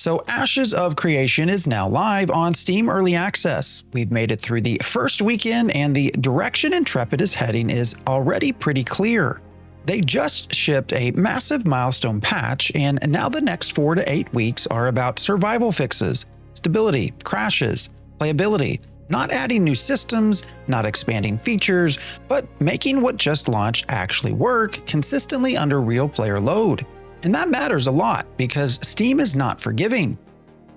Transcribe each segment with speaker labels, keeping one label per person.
Speaker 1: So Ashes of Creation is now live on Steam Early Access. We've made it through the first weekend and the direction Intrepid is heading is already pretty clear. They just shipped a massive milestone patch, and now the next 4 to 8 weeks are about survival fixes, stability, crashes, playability, not adding new systems, not expanding features, but making what just launched actually work consistently under real player load. And that matters a lot because Steam is not forgiving.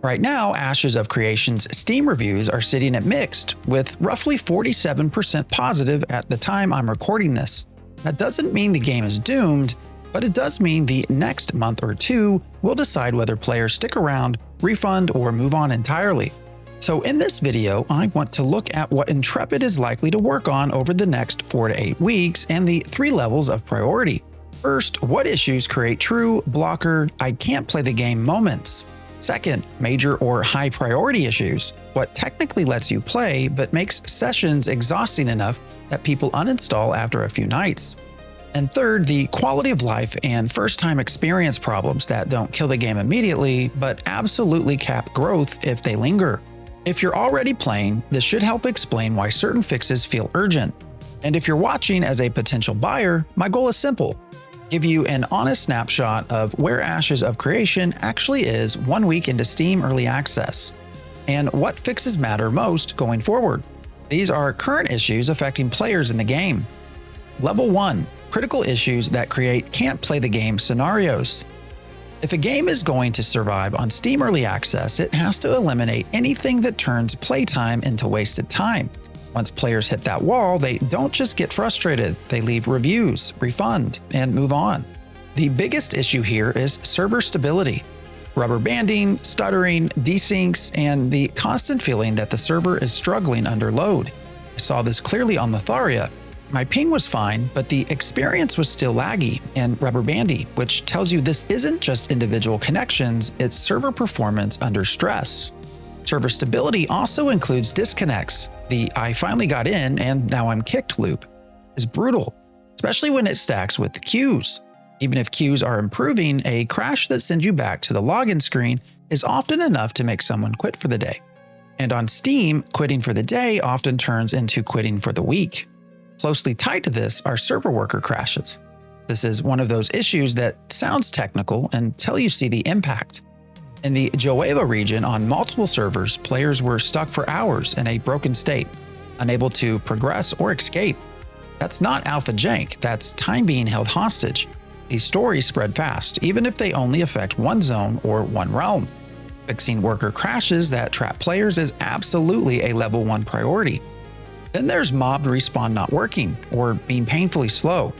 Speaker 1: Right now, Ashes of Creation's Steam reviews are sitting at mixed, with roughly 47% positive at the time I'm recording this. That doesn't mean the game is doomed, but it does mean the next month or two will decide whether players stick around, refund, or move on entirely. So in this video, I want to look at what Intrepid is likely to work on over the next 4 to 8 weeks and the 3 levels of priority. First, what issues create true blocker, I can't play the game moments? Second, major or high priority issues, what technically lets you play but makes sessions exhausting enough that people uninstall after a few nights. And third, the quality of life and first-time experience problems that don't kill the game immediately but absolutely cap growth if they linger. If you're already playing, this should help explain why certain fixes feel urgent. And if you're watching as a potential buyer, my goal is simple. Give you an honest snapshot of where Ashes of Creation actually is 1 week into Steam Early Access, and what fixes matter most going forward. These are current issues affecting players in the game. Level 1. Critical issues that create can't play the game scenarios. If a game is going to survive on Steam Early Access, it has to eliminate anything that turns playtime into wasted time. Once players hit that wall, they don't just get frustrated, they leave reviews, refund, and move on. The biggest issue here is server stability. Rubber banding, stuttering, desyncs, and the constant feeling that the server is struggling under load. I saw this clearly on Lotharia. My ping was fine, but the experience was still laggy and rubber bandy, which tells you this isn't just individual connections, it's server performance under stress. Server stability also includes disconnects. The "I finally got in and now I'm kicked" loop is brutal, especially when it stacks with the queues. Even if queues are improving, a crash that sends you back to the login screen is often enough to make someone quit for the day. And on Steam, quitting for the day often turns into quitting for the week. Closely tied to this are server worker crashes. This is one of those issues that sounds technical until you see the impact. In the Joeva region on multiple servers, players were stuck for hours in a broken state, unable to progress or escape. That's not alpha jank, that's time being held hostage. These stories spread fast, even if they only affect one zone or one realm. Fixing worker crashes that trap players is absolutely a level 1 priority. Then there's mobbed respawn not working, or being painfully slow.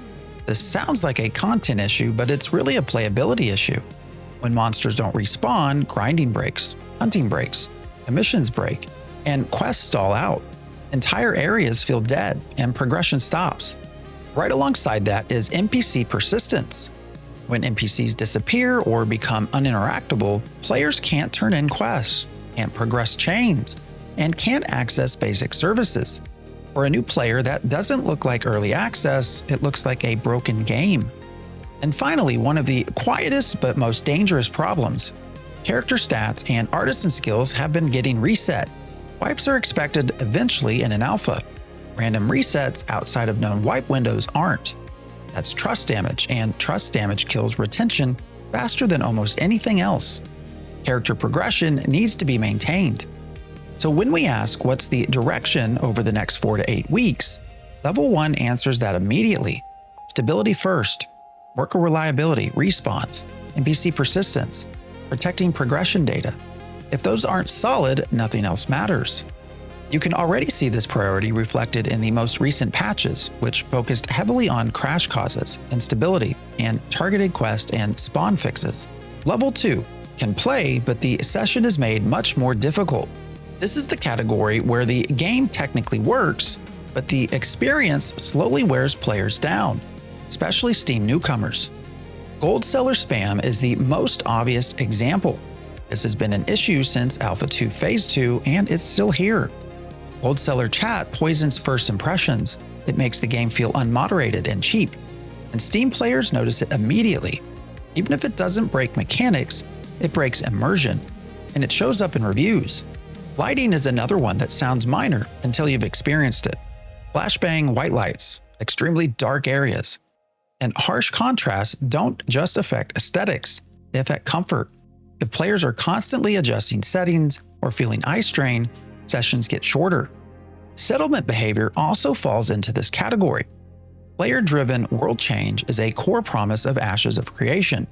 Speaker 1: This sounds like a content issue, but it's really a playability issue. When monsters don't respawn, grinding breaks, hunting breaks, missions break, and quests stall out. Entire areas feel dead, and progression stops. Right alongside that is NPC persistence. When NPCs disappear or become uninteractable, players can't turn in quests, can't progress chains, and can't access basic services. For a new player, that doesn't look like early access, it looks like a broken game. And finally, one of the quietest but most dangerous problems. Character stats and artisan skills have been getting reset. Wipes are expected eventually in an alpha. Random resets outside of known wipe windows aren't. That's trust damage, and trust damage kills retention faster than almost anything else. Character progression needs to be maintained. So when we ask what's the direction over the next 4 to 8 weeks, Level 1 answers that immediately. Stability first. Worker reliability, respawns, NPC persistence, protecting progression data. If those aren't solid, nothing else matters. You can already see this priority reflected in the most recent patches, which focused heavily on crash causes, instability, and targeted quest and spawn fixes. Level 2 can play, but the session is made much more difficult. This is the category where the game technically works, but the experience slowly wears players down, especially Steam newcomers. Gold seller spam is the most obvious example. This has been an issue since Alpha 2 Phase 2, and it's still here. Gold seller chat poisons first impressions. It makes the game feel unmoderated and cheap, and Steam players notice it immediately. Even if it doesn't break mechanics, it breaks immersion, and it shows up in reviews. Lighting is another one that sounds minor until you've experienced it. Flashbang white lights, extremely dark areas, and harsh contrasts don't just affect aesthetics, they affect comfort. If players are constantly adjusting settings or feeling eye strain, sessions get shorter. Settlement behavior also falls into this category. Player-driven world change is a core promise of Ashes of Creation.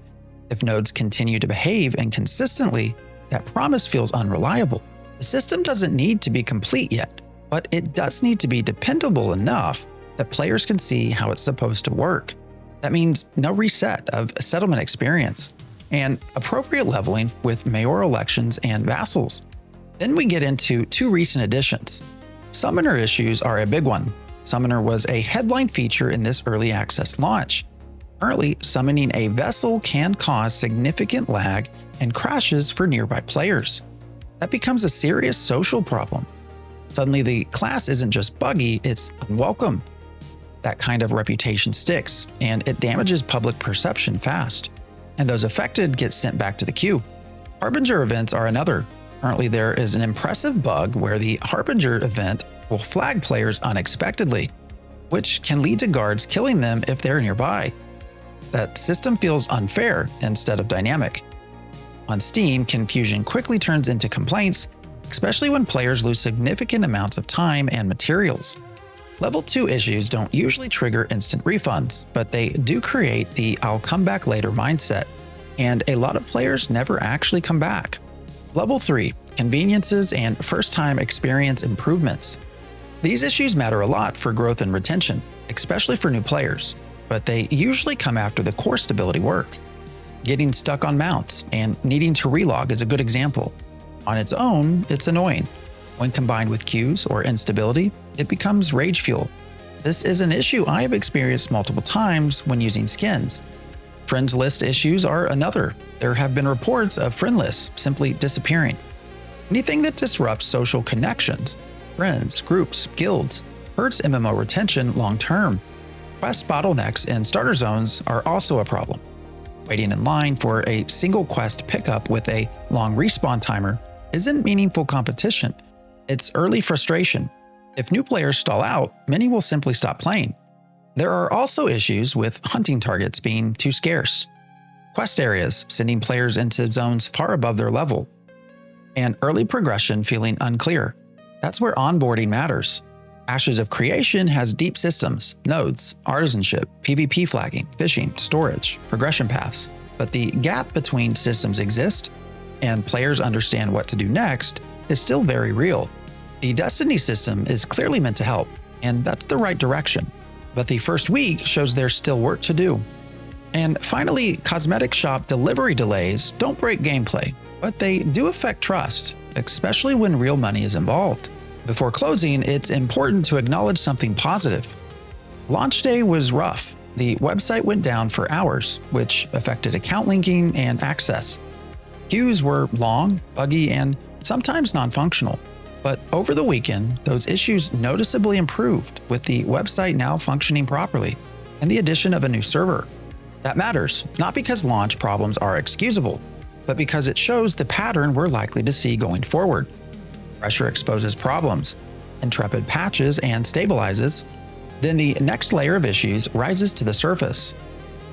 Speaker 1: If nodes continue to behave inconsistently, that promise feels unreliable. The system doesn't need to be complete yet, but it does need to be dependable enough that players can see how it's supposed to work. That means no reset of settlement experience, and appropriate leveling with mayor elections and vassals. Then we get into two recent additions. Summoner issues are a big one. Summoner was a headline feature in this early access launch. Currently, summoning a vessel can cause significant lag and crashes for nearby players. That becomes a serious social problem. Suddenly, the class isn't just buggy, it's unwelcome. That kind of reputation sticks, and it damages public perception fast. And those affected get sent back to the queue. Harbinger events are another. Currently, there is an impressive bug where the Harbinger event will flag players unexpectedly, which can lead to guards killing them if they're nearby. That system feels unfair instead of dynamic. On Steam, confusion quickly turns into complaints, especially when players lose significant amounts of time and materials. Level 2 issues don't usually trigger instant refunds, but they do create the "I'll come back later" mindset, and a lot of players never actually come back. Level 3, conveniences and first-time experience improvements. These issues matter a lot for growth and retention, especially for new players, but they usually come after the core stability work. Getting stuck on mounts and needing to relog is a good example. On its own, it's annoying. When combined with queues or instability, it becomes rage fuel. This is an issue I have experienced multiple times when using skins. Friends list issues are another. There have been reports of friend lists simply disappearing. Anything that disrupts social connections, friends, groups, guilds, hurts MMO retention long term. Quest bottlenecks and starter zones are also a problem. Waiting in line for a single quest pickup with a long respawn timer isn't meaningful competition. It's early frustration. If new players stall out, many will simply stop playing. There are also issues with hunting targets being too scarce, quest areas sending players into zones far above their level, and early progression feeling unclear. That's where onboarding matters. Ashes of Creation has deep systems, nodes, artisanship, PvP flagging, fishing, storage, progression paths. But the gap between systems exist, and players understand what to do next, is still very real. The Destiny system is clearly meant to help, and that's the right direction. But the first week shows there's still work to do. And finally, cosmetic shop delivery delays don't break gameplay, but they do affect trust, especially when real money is involved. Before closing, it's important to acknowledge something positive. Launch day was rough. The website went down for hours, which affected account linking and access. Queues were long, buggy, and sometimes non-functional. But over the weekend, those issues noticeably improved, with the website now functioning properly, and the addition of a new server. That matters, not because launch problems are excusable, but because it shows the pattern we're likely to see going forward. Pressure exposes problems, Intrepid patches and stabilizes, then the next layer of issues rises to the surface.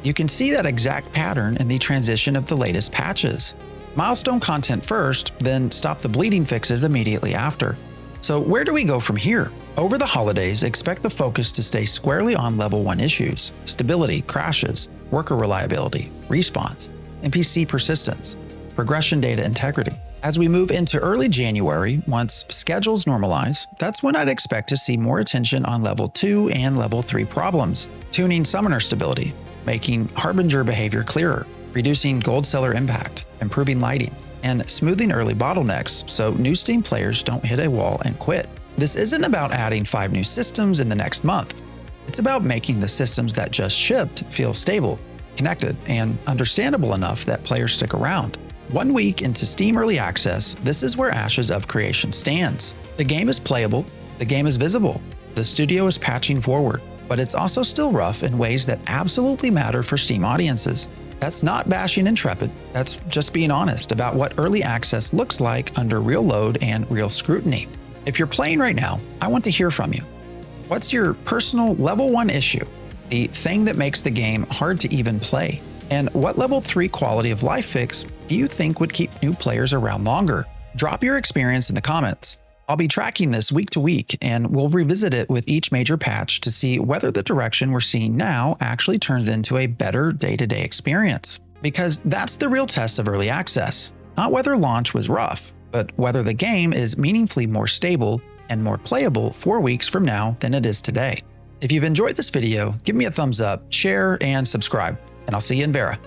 Speaker 1: You can see that exact pattern in the transition of the latest patches. Milestone content first, then stop the bleeding fixes immediately after. So where do we go from here? Over the holidays, expect the focus to stay squarely on level 1 issues: stability, crashes, worker reliability, respawns, NPC persistence, progression data integrity. As we move into early January, once schedules normalize, that's when I'd expect to see more attention on level 2 and level 3 problems: tuning summoner stability, making Harbinger behavior clearer, reducing gold seller impact, improving lighting, and smoothing early bottlenecks so new Steam players don't hit a wall and quit. This isn't about adding 5 new systems in the next month. It's about making the systems that just shipped feel stable, connected, and understandable enough that players stick around. 1 week into Steam Early Access, this is where Ashes of Creation stands. The game is playable, the game is visible, the studio is patching forward, but it's also still rough in ways that absolutely matter for Steam audiences. That's not bashing Intrepid, that's just being honest about what early access looks like under real load and real scrutiny. If you're playing right now, I want to hear from you. What's your personal level 1 issue? The thing that makes the game hard to even play? And what level 3 quality of life fix do you think would keep new players around longer? Drop your experience in the comments. I'll be tracking this week to week, and we'll revisit it with each major patch to see whether the direction we're seeing now actually turns into a better day-to-day experience. Because that's the real test of early access. Not whether launch was rough, but whether the game is meaningfully more stable and more playable 4 weeks from now than it is today. If you've enjoyed this video, give me a thumbs up, share, and subscribe, and I'll see you in Vera.